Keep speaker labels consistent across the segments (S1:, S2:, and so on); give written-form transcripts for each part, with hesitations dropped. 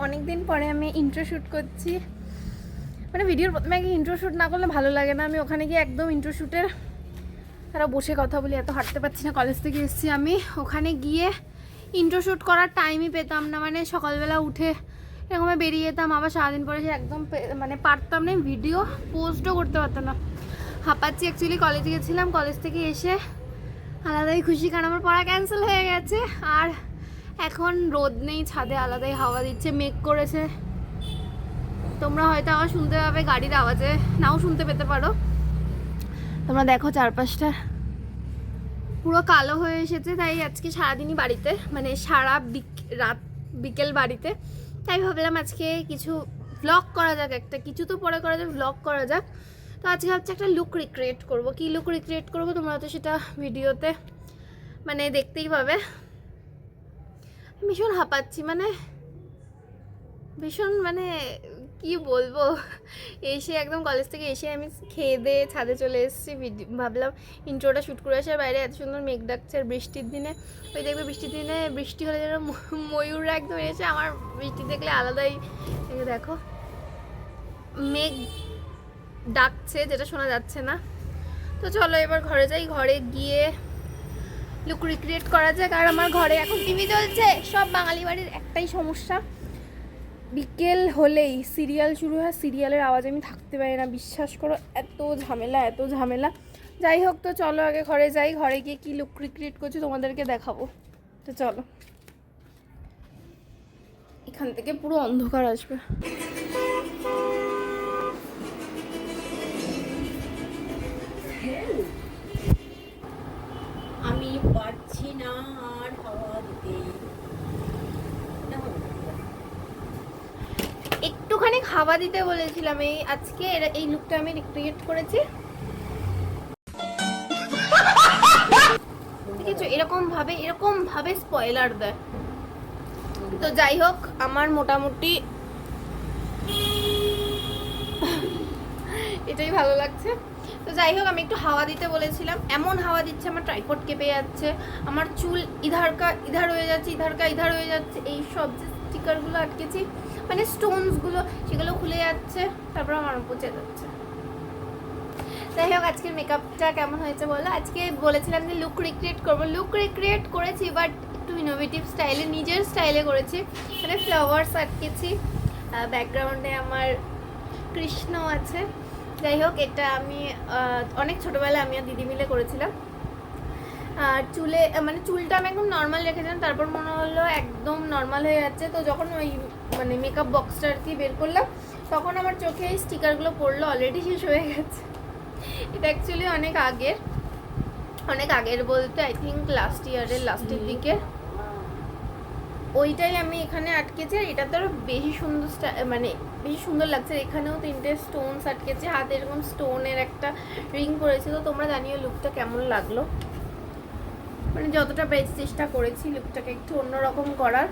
S1: অনেক দিন পরে আমি ইন্ট্রো শ্যুট করছি। মানে ভিডিওর প্রথমে আগে ইন্ট্রো শ্যুট না করলে ভালো লাগে না। আমি ওখানে গিয়ে একদম ইন্ট্রো শ্যুটের তারা বসে কথা বলি, এত হাঁটতে পারছি না, কলেজ থেকে এসেছি আমি। ওখানে গিয়ে ইন্ট্রো শ্যুট করার টাইমই পেতাম না। মানে সকালবেলা উঠে এরকম বেরিয়ে যেতাম, আবার সারাদিন পরে সে একদম মানে পারতাম না, ভিডিও পোস্টও করতে পারতাম না। হাঁপাচ্ছি। অ্যাকচুয়ালি কলেজে গেছিলাম, কলেজ থেকে এসে আলাদাই খুশি, কারণ আমার পড়া ক্যান্সেল হয়ে গেছে। আর এখন রোদ নেই, ছাদে আলাদাই হাওয়া দিচ্ছে, মেঘ করেছে। তোমরা হয়তো আবার শুনতে পাবে গাড়ির আওয়াজে, নাও শুনতে পেতে পারো। তোমরা দেখো চারপাশটা পুরো কালো হয়ে এসেছে। তাই আজকে সারাদিনই বাড়িতে, মানে সারা রাত বিকেল বাড়িতে। তাই ভাবলাম আজকে কিছু ব্লগ করা যাক, একটা কিছু তো পরে করা যাক, ব্লগ করা যাক। তো আজকে ভাবছি একটা লুক রিক্রিয়েট করবো। কী লুক রিক্রিয়েট করবো তোমরা তো সেটা ভিডিওতে মানে দেখতেই পাবে। ভীষণ হাঁপাচ্ছি, মানে ভীষণ, মানে কি বলবো। এসে একদম কলেজ থেকে এসে আমি খেয়ে দিয়ে ছাদে চলে এসেছি। ভাবলাম ইন্ট্রোটা শ্যুট করে আসে। বাইরে এত সুন্দর মেঘ ডাকছে, আর বৃষ্টির দিনে ওই দেখবে বৃষ্টির দিনে বৃষ্টি হলে যেন ময়ূররা একদম এসে, আমার বৃষ্টি দেখলে আলাদাই। দেখো মেঘ ডাকছে, যেটা শোনা যাচ্ছে না। তো চলো এবার ঘরে যাই, ঘরে গিয়ে লুক রিক্রিয়েট করা যাক। আর আমার ঘরে এখন টিভি চলছে। সব বাঙালি বাড়ির একটাই সমস্যা, বিকেল হলেই সিরিয়াল শুরু হয়, সিরিয়ালের আওয়াজ আমি থাকতে পারি না, বিশ্বাস করো। এত ঝামেলা, এত ঝামেলা। যাই হোক, তো চলো আগে ঘরে যাই, ঘরে গিয়ে কী লুক রিক্রিয়েট করছি তোমাদেরকে দেখাবো। তো চলো, এখান থেকে পুরো অন্ধকার আসবে।
S2: আমি পারছি না আর হাওয়া দিতে।
S1: একটুখানি খাওয়া দিতে বলেছিলাম। এই আজকে এই লুকটা আমি রিক্রিয়েট করেছি। ঠিক আছে, এরকম ভাবে স্পয়লার দেয়। তো যাই হোক, আমার মোটামুটি এটাই ভালো লাগছে। তো যাই হোক, আমি একটু হাওয়া দিতে বলেছিলাম, এমন হাওয়া দিচ্ছে আমার ট্রাইপড কেঁপে যাচ্ছে, আমার চুল ইধার হয়ে যাচ্ছে, ইধার হয়ে যাচ্ছে। এই সব যে স্টিকারগুলো আটকেছি, মানে স্টোনসগুলো, সেগুলো খুলে যাচ্ছে, তারপর আমার পচে যাচ্ছে। যাই হোক, আজকের মেকআপটা কেমন হয়েছে বলো। আজকে বলেছিলাম যে লুক রিক্রিয়েট করবো, লুক রিক্রিয়েট করেছি, বাট একটু ইনোভেটিভ স্টাইলে, নিজের স্টাইলে করেছি। মানে ফ্লাওয়ার্স আটকেছি, ব্যাকগ্রাউন্ডে আমার কৃষ্ণ আছে। যাই হোক, এটা আমি অনেক ছোটোবেলায় আমি আর দিদি মিলে করেছিলাম। আর চুলে, মানে চুলটা আমি একদম নর্মাল রেখেছিলাম, তারপর মনে হলো একদম নর্মাল হয়ে যাচ্ছে। তো যখন ওই মানে মেকআপ বক্সটা আর কি বের করলাম, তখন আমার চোখে এই স্টিকারগুলো পড়লো, অলরেডি শেষ হয়ে গেছে। এটা অ্যাকচুয়ালি অনেক আগের বলতে আই থিঙ্ক লাস্ট ইয়ারের লাস্টের দিকে। ওইটাই আমি এখানে আটকেছি। আর এটা তো আরও বেশি সুন্দর, মানে বেশি সুন্দর লাগছে। এখানেও 3টে স্টোনস আটকেছে, হাতে এরকম স্টোনের একটা রিং পরেছে। তো তোমরা জানিও লুকটা কেমন লাগলো। মানে যতটা পেরেছি চেষ্টা করেছি লুকটাকে একটু অন্যরকম করার।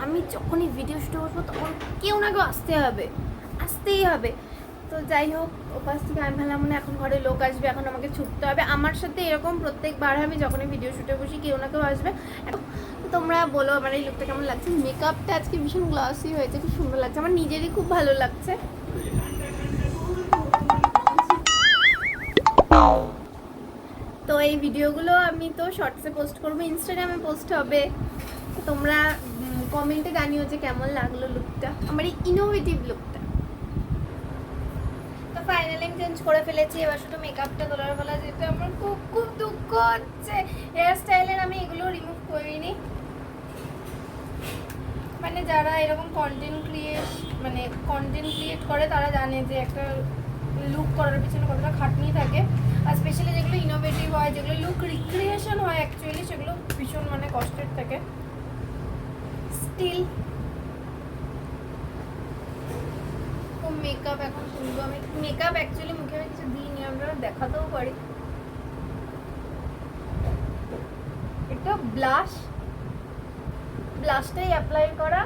S1: আমি যখনই ভিডিও শুট করবো তখন কেউ না কেউ আসতেই হবে। তো যাই হোক, ওপাশ থেকে আমি ভাবলাম মনে এখন ঘরে লোক আসবে, এখন আমাকে ছুটতে হবে। আমার সাথে এরকম প্রত্যেকবার আমি যখনই ভিডিও শুটে বসি কেউ না কেউ আসবে। তো তোমরা বলো আমার এই লুকটা কেমন লাগছে। মেকআপটা আজকে ভীষণ গ্লসি হয়েছে, খুব সুন্দর লাগছে, আমার নিজেরই খুব ভালো লাগছে। তো এই ভিডিওগুলো আমি তো শর্টসে পোস্ট করবো, ইনস্টাগ্রামে পোস্ট হবে। তোমরা কমেন্টে জানিও যে কেমন লাগলো লুকটা, আমার এই ইনোভেটিভ লুকটা। তো ফাইনালি আমি চেঞ্জ করে ফেলেছি, এবার শুধু মেকআপটা তোলার বেলা, যেটা আমার খুব খুব দুঃখ হচ্ছে। হেয়ার স্টাইলের আমি এগুলো রিমুভ করিনি। মানে যারা এরকম কন্টেন্ট ক্রিয়েট করে তারা জানে যে একটা লুক করার পিছনে কতটা খাটনি থাকে। আর স্পেশালি যেগুলো ইনোভেটিভ হয়, যেগুলো লুক রিক্রিয়েশন হয় অ্যাকচুয়ালি, সেগুলো ভীষণ মানে কষ্টের থাকে। স্টিল মেকআপ এখন শুনবো। আমি মেকআপ অ্যাকচুয়ালি মুখে আমি কিছু দিইনি, আমরা দেখাতেও পারি। এটা ব্লাশটাই অ্যাপ্লাই করা।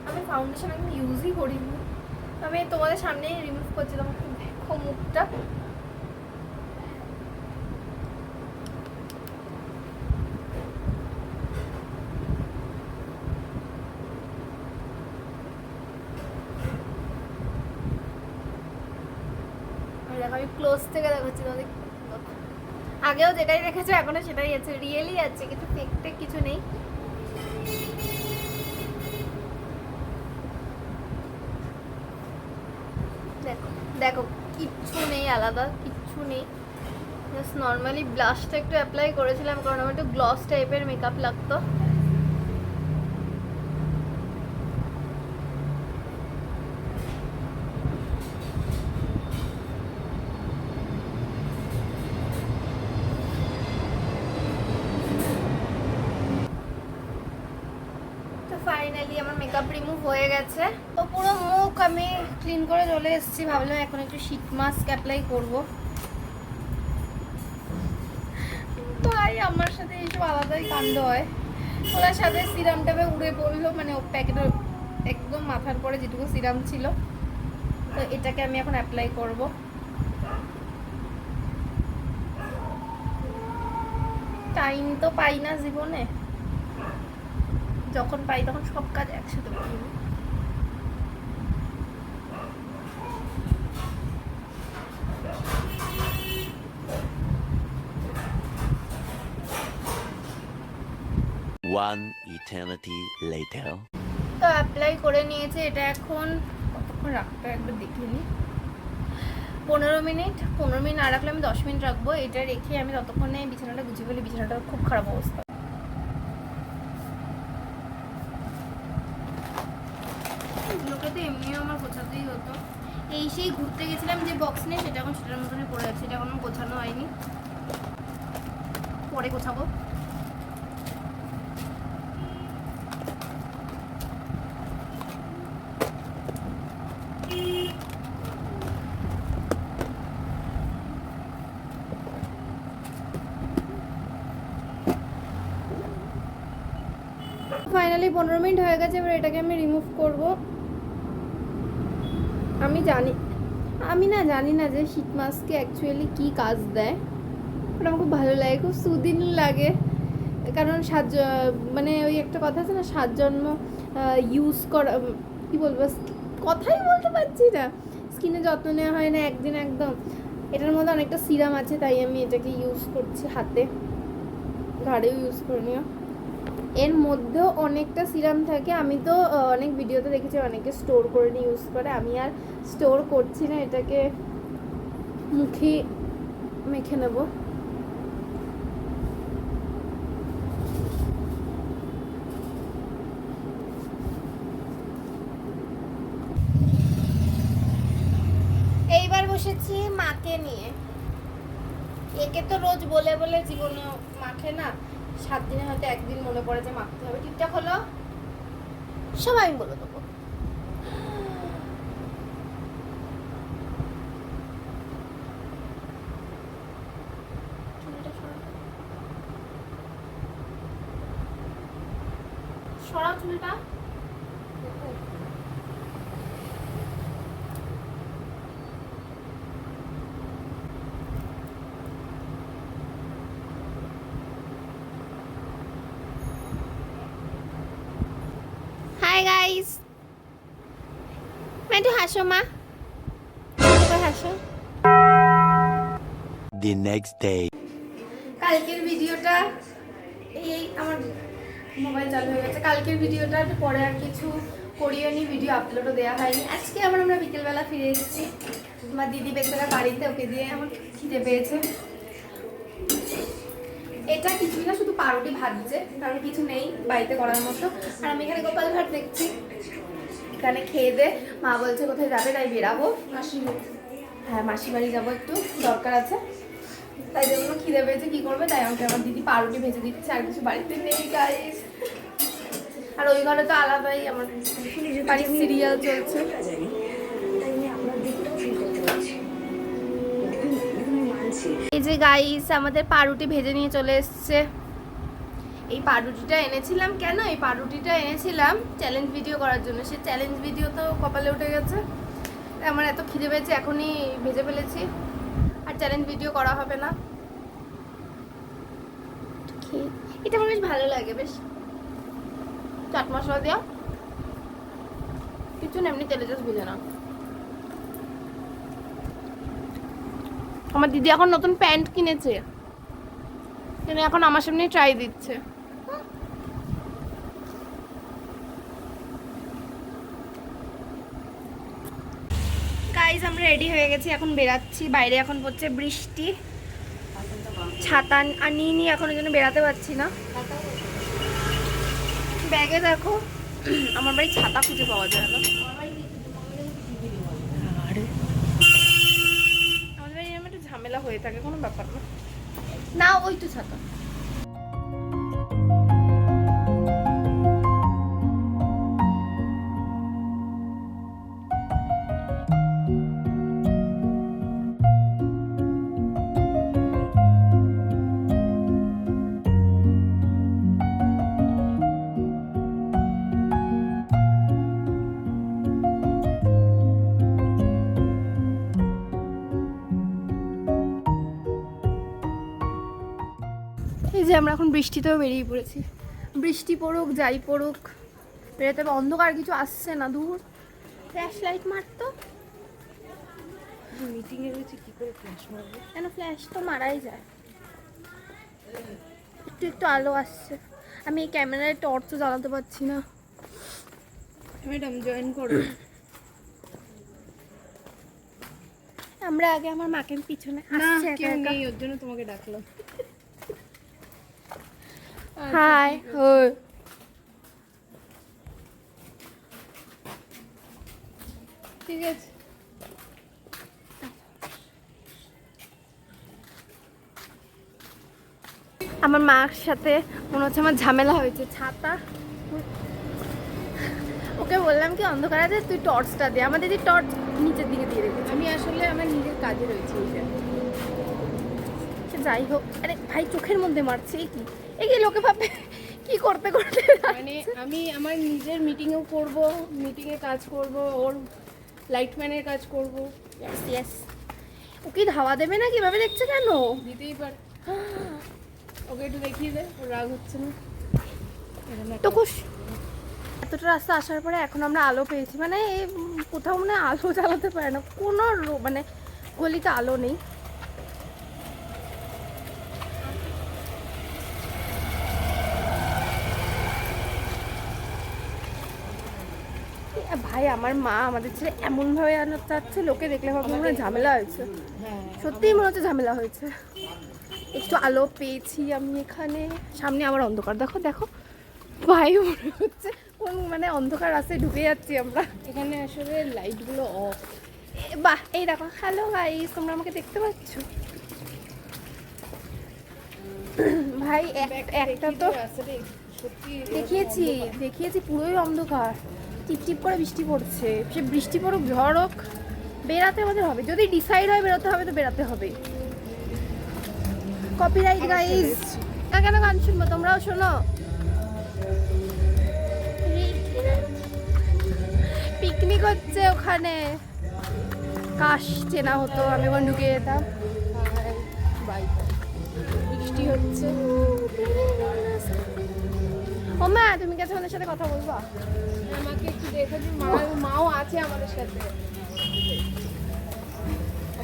S1: আমি ফাউন্ডেশন এখন ইউজই করিনি, আমি তোমাদের সামনেই রিমুভ করছিলাম। দেখো মুখটা, আমি ক্লোজ থেকে দেখাচ্ছি তোমাদের। আগেও যেটাই দেখেছো এখনো সেটাই আছে, রিয়েলি আছে, কিন্তু ফেক টেক কিছু নেই। দেখো দেখো কিচ্ছু নেই, আলাদা কিচ্ছু নেই। জাস্ট নর্মালি ব্লাশটা একটু অ্যাপ্লাই করেছিলাম কারণ আমার একটু গ্লস টাইপের মেকআপ লাগতো। ফাইনালি আমার মেকআপ রিমুভ হয়ে গেছে, তো পুরো মুখ আমি ক্লিন করে চলে এসেছি। ভাবলাম এখন একটু শীট মাস্ক অ্যাপ্লাই করব। ভাই আমার সাথে এইসব আলাদাই কাণ্ড হয়। ওনার সাথে সিরামটাবে উড়ে পড়লো, মানে ও প্যাকেটের একদম মাথার পরে যেটুকু সিরাম ছিল। তো এটাকে আমি এখন অ্যাপ্লাই করব। টাইম তো পাই না জীবনে, যখন পাই তখন সব কাজ একসাথে করি।
S3: One eternity later.
S1: তো অ্যাপ্লাই করে নিয়েছে। এটা এখন কতক্ষণ রাখতে একবার দেখে নিই। 15 মিনিট। 15 মিনিট না রাখলে আমি 10 মিনিট রাখবো। এটা রেখে আমি ততক্ষণে বিছানাটা গুছিয়ে ফেলি, বিছানাটার খুব খারাপ অবস্থা। এগুলোকে তো এমনিও আমার গোছাতেই হতো। এই সেই ঘুরতে গেছিলাম যে বক্স নিয়ে, সেটা এখন সেটার মতনই পড়ে আছে। এটা এখনো গোছানো হয়নি, পরে গোছাবো। ফাইনালি 15 মিনিট হয়ে গেছে। এবার এটাকে আমি রিমুভ করব। আমি জানি না যে শীত মাস্কে অ্যাকচুয়ালি কী কাজ দেয়, বাট আমার খুব ভালো লাগে, খুব সুদিন লাগে। কারণ মানে ওই একটা কথা আছে না, 7 জন্ম ইউজ করা, কী বলবো, কথাই বলতে পারছি না। স্কিনে যত্ন নেওয়া হয় না একদিন একদম। এটার মধ্যে অনেকটা সিরাম আছে, তাই আমি এটাকে ইউজ করছি হাতে, ঘাড়েও ইউজ করে নিও। এর মধ্যেও অনেকটা সিরাম থাকে। আমি তো অনেক ভিডিওতে দেখেছি অনেকে স্টোর করে নিয়ে ইউজ করে, আমি আর স্টোর করছি না। এটাকে মুখে মেখে নেব। এইবার বসেছি মাকে নিয়ে। একে তো রোজ বলে বলে জীবনে মাখে না, 7 দিনে হয়তো একদিন মনে পড়ে যে মাখতে হবে। ঠিকঠাক হলো, সবাই আমি বলে দেবো। সরাও চুলটা। হাই গাইস, একটু হাসো মা, হাসো।
S3: The next day.
S1: কালকের ভিডিওটা, এই আমার মোবাইল চালু হয়ে গেছে। কালকের ভিডিওটা পরে আর কিছু করিও নি, ভিডিও আপলোডও দেওয়া হয়নি। আজকে আমরা বিকেলবেলা ফিরে এসেছি আমার দিদি বেচারা বাড়িতে, ওকে দিয়ে আমার খিদে পেয়েছে। এটা কিছুই না, শুধু পাউরুটি ভাজছে, কারণ কিছু নেই বাড়িতে করার মতো। আর আমি এখানে গোপাল ভাট দেখছি। এখানে খেয়ে দে, মা বলছে কোথায় যাবে, তাই বেরাবো। মাসি বাড়ি যাবো, একটু দরকার আছে, তাই জন্য খিদে পেয়েছে। কি করবে, তাই আমাকে আমার দিদি পাউরুটি ভেজে দিচ্ছে, আর কিছু বাড়িতে নেই গাইস। আর ওই ঘরে তো আলাদাই আমার বাড়ির সিরিয়াল চলছে। এই যে গাইস আমাদের পাউরুটি ভেজে নিয়ে চলে এসেছে। এই পাউরুটিটা এনেছিলাম কেন? এই পাউরুটিটা এনেছিলাম চ্যালেঞ্জ ভিডিও করার জন্য। সে চ্যালেঞ্জ ভিডিও তো কপালে উঠে গেছে। আমার এত খিদে পেয়েছে, এখনই ভেজে ফেলেছি, আর চ্যালেঞ্জ ভিডিও করা হবে না। এটা আমার বেশ ভালো লাগে, বেশ চাট মশলা দেওয়া, কিছু না, এমনি তেলে জাস্ট ভেজে না। আমার দিদি এখন নতুন প্যান্ট কিনেছে, কিনে এখন আমার সামনে ট্রাই দিচ্ছে। গাইস আমরা রেডি হয়ে গেছি, এখন বেরাচ্ছি। বাইরে এখন পড়ছে বৃষ্টি, ছাতা আর নিয়ে এখন ওই জন্য বেরাতে পারছি না। ব্যাগে দেখো, আমার বাড়ি ছাতা খুঁজে পাওয়া যায় না। আমাদের বাড়ি এরকম একটা ঝামেলা হয়ে থাকে, কোনো ব্যাপার না। না ওই তো ছাতা। এই যে আমরা এখন বৃষ্টিতেও বেরিয়ে পড়েছি। বৃষ্টি পড়ুক যাই পড়ুক বেরোতে হবে। অন্ধকার কিছু আসছে না, দূর ফ্ল্যাশ লাইট মারতো।
S2: মিটিংয়ে রয়েছে, কি করে ফ্ল্যাশ মারবে?
S1: কেন, ফ্ল্যাশ তো মারাই যায়। একটু একটু আলো আসছে, আমি এই ক্যামেরায় টর্চও জ্বালাতে পারছি না।
S2: ম্যাডাম জয়েন করো।
S1: আমরা আগে আমার মাকে পিছনে
S2: না
S1: আসছে একা
S2: কেউ
S1: একা।
S2: নেই, ওর জন্য তোমাকে ডাকলাম।
S1: হাই ওই
S2: ঠিক আছে।
S1: আমার মার সাথে মনে হচ্ছে আমার ঝামেলা হয়েছে। ছাতা ওকে বললাম কি অন্ধকার আছে, তুই টর্চটা দে। আমার দিদি টর্চ নিচের দিকে দিয়ে রেখেছে।
S2: আমি আসলে আমার নিজের কাজে রয়েছে ওইটা।
S1: সে যাই হোক, আরে ভাই চোখের মধ্যে মারছে, এই কি লোকে ভাববে কি করতে করতে
S2: মানে আমি আমার নিজের মিটিংও করব, মিটিংয়ে কাজ করব, ওর লাইটম্যানের কাজ করব।
S1: ইয়েস। ও কি ধাওয়া দেবে না? কিভাবে দেখছে কেন?
S2: দিতেই পারে। ওকে একটু দেখিয়ে দে, ওর রাগ হচ্ছে না।
S1: তো খুশ। এতটা রাস্তা আসার পরে এখন আমরা আলো পেয়েছি, মানে কোথাও মানে আলো জ্বালাতে পারে না, কোনো মানে গলিতে আলো নেই। ভাই আমার মা আমাদের ছেলে এমন ভাবে আনার চাচ্ছে, লোকে দেখলে ভাবে মনে হয় ঝামেলা হয়েছে।
S2: হ্যাঁ,
S1: সত্যিই মনে হচ্ছে ঝামেলা হয়েছে। একটু আলো পেয়েছি আমি এখানে, সামনে আবার অন্ধকার। দেখো দেখো ভাই, মনে হচ্ছে কোন মানে অন্ধকার রাস্তায় ঢুকে যাচ্ছি আমরা।
S2: এখানে আসলে লাইটগুলো অফ।
S1: বাহ, এই দেখো। হ্যালো গাইস, তোমরা আমাকে দেখতে পাচ্ছ? ভাই একটা তো
S2: রাস্তাটা সত্যি
S1: দেখিয়েছি পুরোই অন্ধকার, টিপটিপ করে বৃষ্টি পড়ছে। সে বৃষ্টি পড়ুক ঝড় হোক, বেরাতে আমাদের হবে। যদি ডিসাইড হয় বেরোতে হবে তো বেরাতে হবে। Copyright guys. কেন গান শুনবো? তোমরাও শোনো। পিকনিক হচ্ছে ওখানে, কাশ চেনা হতো, আমি ওখানে ঢুকে যেতাম।
S2: বৃষ্টি হচ্ছে।
S1: ও মা, তুমি কাছে আমাদের সাথে কথা বলবা?
S2: আমাকে একটু দেখো যে মাও আছে আমাদের সাথে।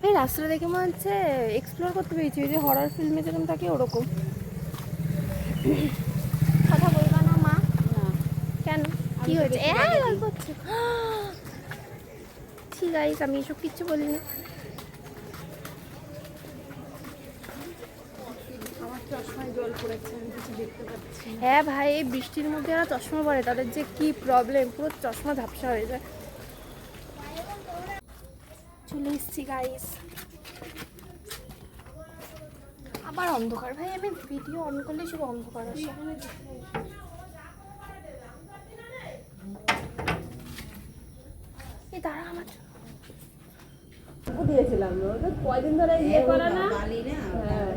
S1: এই রাস্তাটা দেখে মনে হচ্ছে এক্সপ্লোর করতে পেরেছি, ওই যে হরর ফিল্মে যেরকম থাকে ওরকম। কথা বলবা না মা? কেন, কি হয়েছে? গল্প হচ্ছে। ঠিক আছে, আমি এসব কিচ্ছু বলিনি।
S2: আমার চশমায় জল পড়েছে, আমি কিছু দেখতে পাচ্ছি।
S1: হ্যাঁ ভাই, এই বৃষ্টির মধ্যে যারা চশমা পরে তাদের যে কি প্রবলেম, পুরো চশমা ঝাপসা হয়ে যায়। চলে এসছি গাইস। আবার অন্ধকার ভাই, আমি ভিডিও অন করলে শুধু অন্ধকার আসে। এই দাঁড়া আমার
S2: শ্যাম্পু দিয়েছিলাম ওটা কয়দিন ধরে ইয়ে করা না হ্যাঁ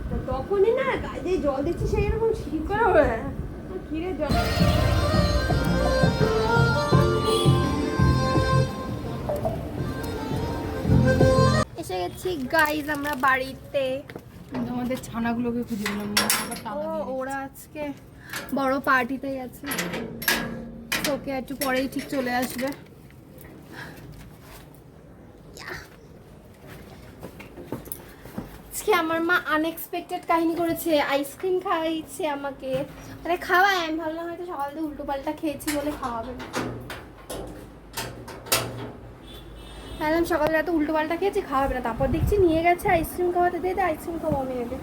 S2: তো তখনই না যে জল দিচ্ছি সেই রকম ঠিক করে ওঠে। ক্ষীরের জল
S1: এসে গেছি গাইজ আমরা বাড়িতে।
S2: আমাদের ছানাগুলোকে খুঁজে দিলাম
S1: ওরা আজকে বড় পার্টিতে গেছে, তোকে একটু পরেই ঠিক চলে আসবে। আজকে আমার মা আনএক্সপেক্টেড কাহিনী করেছে, আইসক্রিম খাওয়াইছে আমাকে, মানে খাওয়ায়। আমি ভাবলাম হয়তো সকাল থেকে উল্টো পাল্টা খেয়েছি বলে খাওয়াবে না, ভাবলাম সকালে এত উল্টো পাল্টা খেয়েছি খাওয়াবে না। তারপর দেখছি নিয়ে গেছে আইসক্রিম খাওয়াতে, দিয়ে আইসক্রিম খাওয়া আমি নেবে।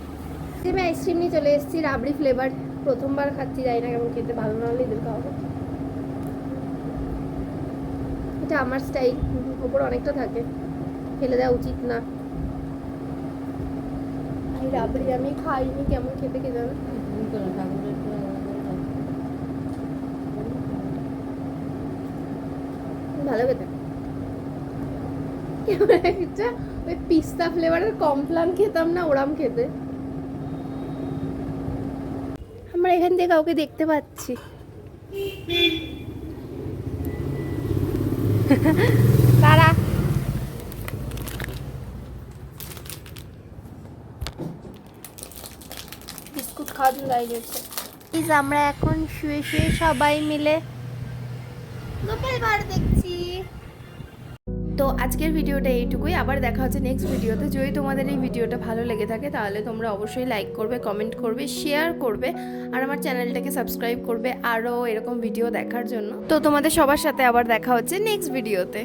S1: আমি আইসক্রিম নিয়ে চলে এসেছি, রাবড়ি ফ্লেভার, প্রথমবার খাচ্ছি, যাই না কেমন খেতে, ভালো না হলে এদের খাওয়াবো। এটা আমার স্টাইল, ওপর অনেকটা থাকে, ফেলে দেওয়া উচিত না। এই রাবড়ি আমি খাইনি, কেমন খেতে কে জানো। ভালো খেতে, একটা ওই পিস্তা ফ্লেভারের কমপ্লান খেতাম না, ওরাম খেতে। আমরা এখান থেকে কাউকে দেখতে পাচ্ছি, তারা বিস্কুট খাওয়ার জন্য দাঁড়িয়ে গেছে। আমরা এখন শুয়ে শুয়ে সবাই মিলে গোপাল ভাঁড় দেখছি। তো আজকের ভিডিওটা এইটুকুই, আবার দেখা হচ্ছে নেক্সট ভিডিওতে। যদি তোমাদের এই ভিডিওটা ভালো লেগে থাকে তাহলে তোমরা অবশ্যই লাইক করবে, কমেন্ট করবে, শেয়ার করবে, আর আমার চ্যানেলটাকে সাবস্ক্রাইব করবে আরও এরকম ভিডিও দেখার জন্য। তো তোমাদের সবার সাথে আবার দেখা হচ্ছে নেক্সট ভিডিওতে।